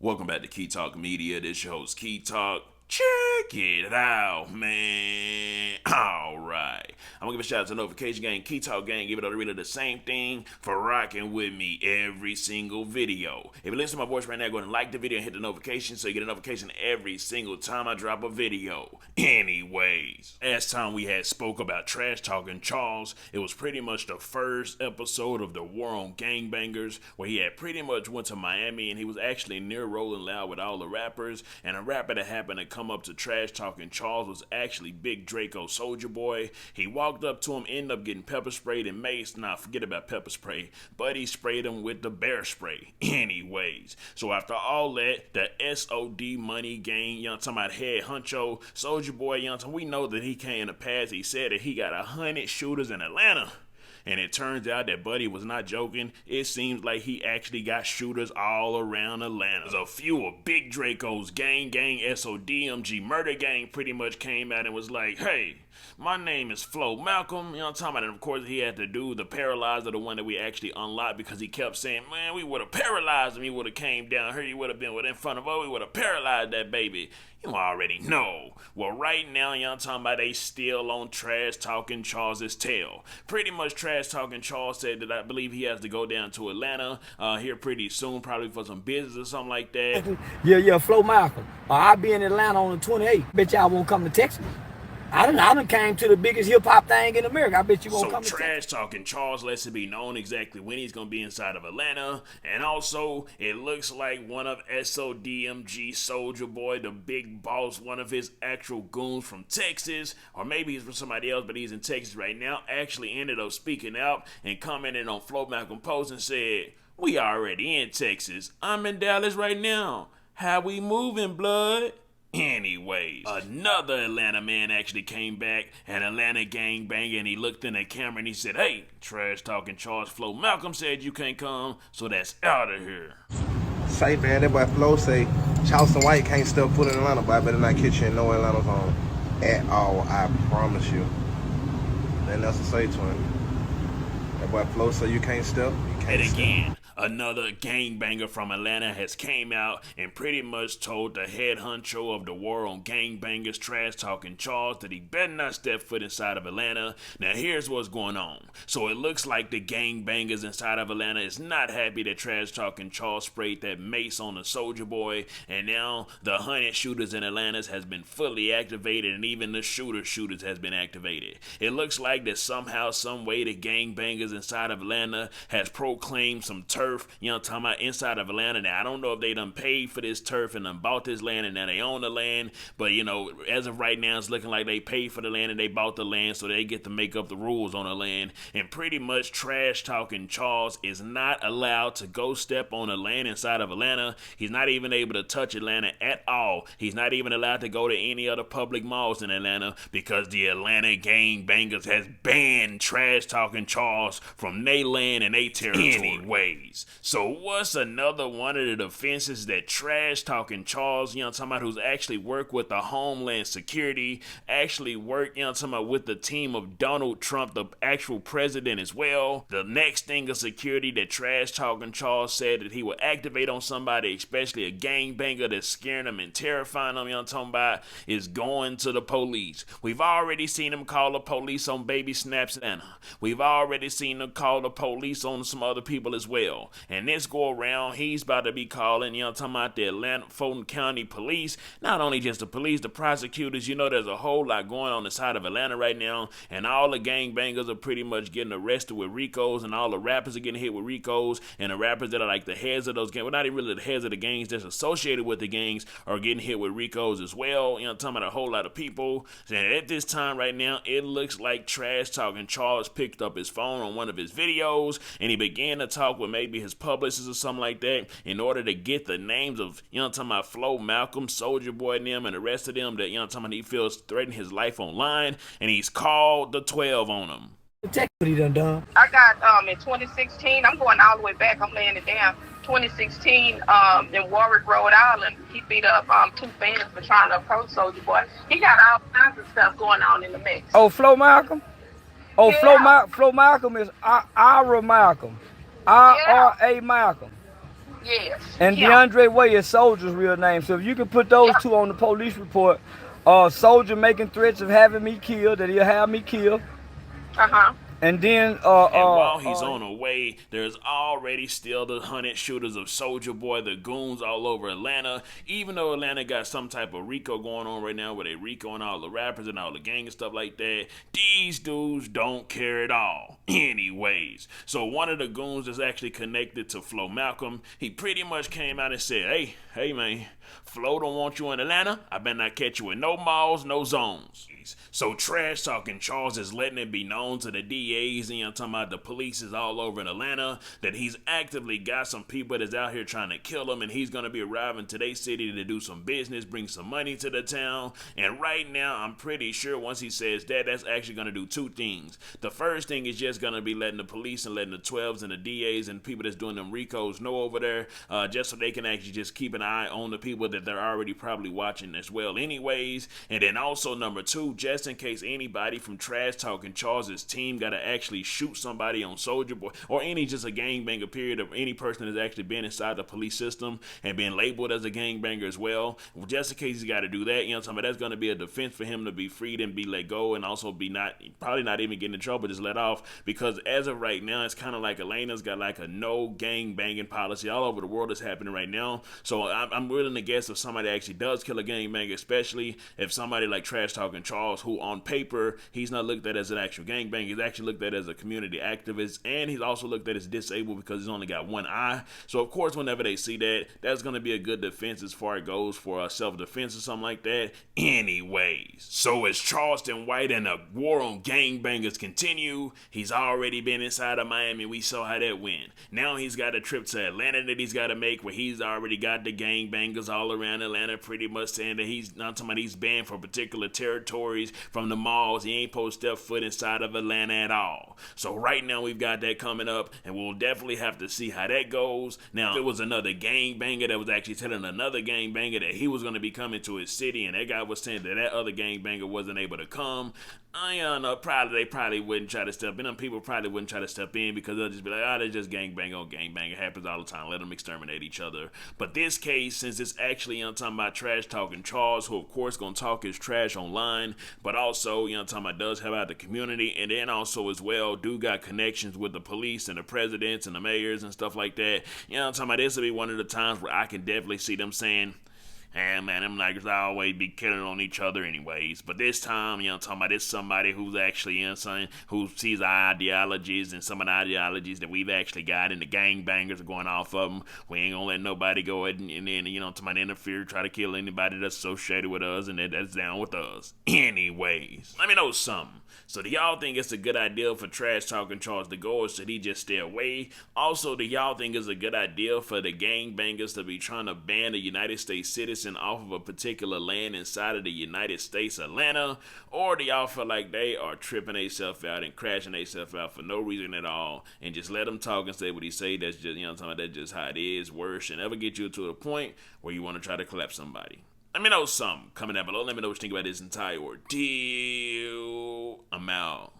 Welcome back to Key Talk Media. This your host, Key Talk. Check it out, man. Alright. I'm gonna give a shout out to Notification Gang, Key Talk Gang, give it all really the same thing for rocking with me every single video. If you listen to my voice right now, go ahead and like the video and hit the notification so you get a notification every single time I drop a video. Anyways, last time we had spoke about Trash Talking Charles, it was pretty much the first episode of the War on Gangbangers, where he had pretty much went to Miami and he was actually near rolling loud with all the rappers, and a rapper that happened to come up to Trash Talking Charles was actually Big Draco Soulja Boy. He walked up to him, ended up getting pepper sprayed and maced. Nah, forget about pepper spray, but he sprayed him with the bear spray. Anyways, so after all that, the SOD money gang, you know, talking about head honcho, Soulja Boy, you know, we know that he came in the past. He said that he got 100 shooters in Atlanta. And it turns out that Buddy was not joking. It seems like he actually got shooters all around Atlanta. There's a few of Big Draco's gang, SODMG murder gang pretty much came out and was like, hey, my name is Flo Malcolm. You know what I'm talking about? And of course, he had to do the paralyzer, the one that we actually unlocked, because he kept saying, man, we would have paralyzed him. He would have came down here. He would have been in front of us. We would have paralyzed that baby. You already know. Well, right now, y'all talking about they still on Trash Talking Charles's tail. Pretty much Trash Talking Charles said that I believe he has to go down to Atlanta here pretty soon, probably for some business or something like that. Yeah, Flo Malcolm. I'll be in Atlanta on the 28th. Bet y'all won't come to Texas. I done came to the biggest hip-hop thing in America. I bet you won't come to Texas. So Trash Talking Charles lets it be known exactly when he's going to be inside of Atlanta. And also, it looks like one of SODMG Soulja Boy, the big boss, one of his actual goons from Texas, or maybe he's from somebody else, but he's in Texas right now, actually ended up speaking out and commenting on Flo Malcolm post and said, we already in Texas. I'm in Dallas right now. How we moving, blood? Anyways, another Atlanta man actually came back, an Atlanta gangbanger, and he looked in the camera and he said, hey, Trash Talking Charles, Flo Malcolm said you can't come, so that's out of here. Say, man, that boy Flo say Charleston White can't step foot in Atlanta, but I better not catch you in no Atlanta home at all, I promise you. Nothing else to say to him. That boy Flo say you can't step, you can't And again, step. Another gangbanger from Atlanta has came out and pretty much told the head honcho of the War on Gangbangers, Trash Talking Charles, that he better not step foot inside of Atlanta. Now here's what's going on. So it looks like the gangbangers inside of Atlanta is not happy that Trash Talking Charles sprayed that mace on the Soulja Boy, and now the 100 shooters in Atlanta has been fully activated, and even the shooters has been activated. It looks like that somehow, some way, the gangbangers inside of Atlanta has proclaimed some turf, you know, talking about inside of Atlanta. Now, I don't know if they done paid for this turf and done bought this land and now they own the land, but, you know, as of right now, it's looking like they paid for the land and they bought the land, so they get to make up the rules on the land. And pretty much Trash Talking Charles is not allowed to go step on the land inside of Atlanta. He's not even able to touch Atlanta at all. He's not even allowed to go to any other public malls in Atlanta because the Atlanta gangbangers has banned Trash Talking Charles from their land and their territory. Anyways, so what's another one of the defenses that Trash Talking Charles, you know, talking about, who's actually worked with the Homeland Security, actually worked, you know, talking about, with the team of Donald Trump, the actual president as well. The next thing of security that Trash Talking Charles said that he would activate on somebody, especially a gangbanger that's scaring them and terrifying them, you know what I'm talking about, is going to the police. We've already seen him call the police on Baby Snaps Atlanta. We've already seen him call the police on some other people as well. And this go around, he's about to be calling, you know, talking about the Atlanta Fulton County Police. Not only just the police, the prosecutors. You know, there's a whole lot going on inside of Atlanta right now, and all the gangbangers are pretty much getting arrested with RICOs, and all the rappers are getting hit with RICOs, and the rappers that are like the heads of those gangs, well, not even really the heads of the gangs that's associated with the gangs, are getting hit with RICOs as well. You know, talking about a whole lot of people. And at this time right now, it looks like Trash Talking Charles picked up his phone on one of his videos, and he began to talk with maybe his publicist or something like that in order to get the names of, you know, talking about Flo Malcolm, Soulja Boy and them, and the rest of them that, you know, talking about, he feels threatening his life online, and he's called the 12 on them. Check what he done. I got in 2016, I'm going all the way back, I'm laying it down. 2016 in Warwick, Rhode Island, he beat up two fans for trying to approach Soulja Boy. He got all kinds of stuff going on in the mix. Oh, Flo Malcolm? Oh, Yeah. Flo Malcolm is Ira Malcolm. I-R-A Malcolm. Yes. And Him. DeAndre Way is Soulja's real name. So if you can put those two on the police report, Soulja making threats of having me killed, that he'll have me killed. Uh-huh. And then and while he's on the way, there's already still the hunted shooters of Soulja Boy, the goons all over Atlanta. Even though Atlanta got some type of RICO going on right now, where they RICOing all the rappers and all the gang and stuff like that, these dudes don't care at all. Anyways, so one of the goons is actually connected to Flo Malcolm. He pretty much came out and said, hey man, Flo don't want you in Atlanta. I better not catch you in no malls, no zones. So trash talking Charles is letting it be known to the DAs and I'm talking about the police is all over in Atlanta that he's actively got some people that's out here trying to kill him, and he's gonna be arriving to their city to do some business, bring some money to the town. And right now, I'm pretty sure once he says that, that's actually gonna do two things. The first thing is just gonna be letting the police and letting the 12s and the DAs and people that's doing them RICOs know over there, just so they can actually just keep an eye on the people that they're already probably watching as well anyways. And then also number two, just in case anybody from trash talking Charles's team gotta actually shoot somebody on Soulja Boy or any just a gangbanger period of any person that's actually been inside the police system and been labeled as a gangbanger as well, just in case he's got to do that, you know what I'm saying? But that's going to be a defense for him to be freed and be let go, and also be probably not even getting in trouble, just let off, because as of right now, it's kind of like Atlanta's got like a no gang banging policy all over the world that's happening right now. So I'm willing to guess if somebody actually does kill a gangbanger, especially if somebody like trash talking Charles, who on paper he's not looked at as an actual gangbanger, he's actually looked at as a community activist, and he's also looked at as disabled because he's only got one eye. So of course, whenever they see that, that's going to be a good defense as far as it goes for self-defense or something like that. Anyways, so as Charleston White and the war on gangbangers continue, he's already been inside of Miami. We saw how that went. Now he's got a trip to Atlanta that he's got to make, where he's already got the gangbangers all around Atlanta pretty much saying that he's not talking about he's banned from particular territories, from the malls. He ain't supposed to step foot inside of Atlanta at all. So right now we've got that coming up, and we'll definitely have to see how that goes. Now, if it was another gangbanger that was actually telling another gangbanger that he was going to be coming to his city, and that guy was saying that that other gangbanger wasn't able to come, I don't know, they probably wouldn't try to step in. Them people probably wouldn't try to step in because they'll just be like, that's just gangbang on gangbang. It happens all the time. Let them exterminate each other. But this case, since it's actually, I'm talking about trash talking Charles, who of course gonna talk his trash online, but also, I'm talking about does help out the community, and then also as well, do got connections with the police and the presidents and the mayors and stuff like that. I'm talking about this will be one of the times where I can definitely see them saying, hey man, them niggas always be killing on each other anyways. But this time, I'm talking about this somebody who's actually who sees our ideologies and some of the ideologies that we've actually got, and the gangbangers are going off of them. We ain't gonna let nobody go ahead and then, talking about interfere, try to kill anybody that's associated with us and that's down with us. Anyways, let me know something. So do y'all think it's a good idea for trash talking Charles to go, or should he just stay away? Also, do y'all think it's a good idea for the gangbangers to be trying to ban a United States citizen off of a particular land inside of the United States, Atlanta? Or do y'all feel like they are tripping themselves out and crashing themselves out for no reason at all, and just let them talk and say what he say? That's just, that's just how it is. Worse, and ever get you to a point where you want to try to collapse somebody. Let me know something. Comment down below. Let me know what you think about this entire ordeal. I'm out.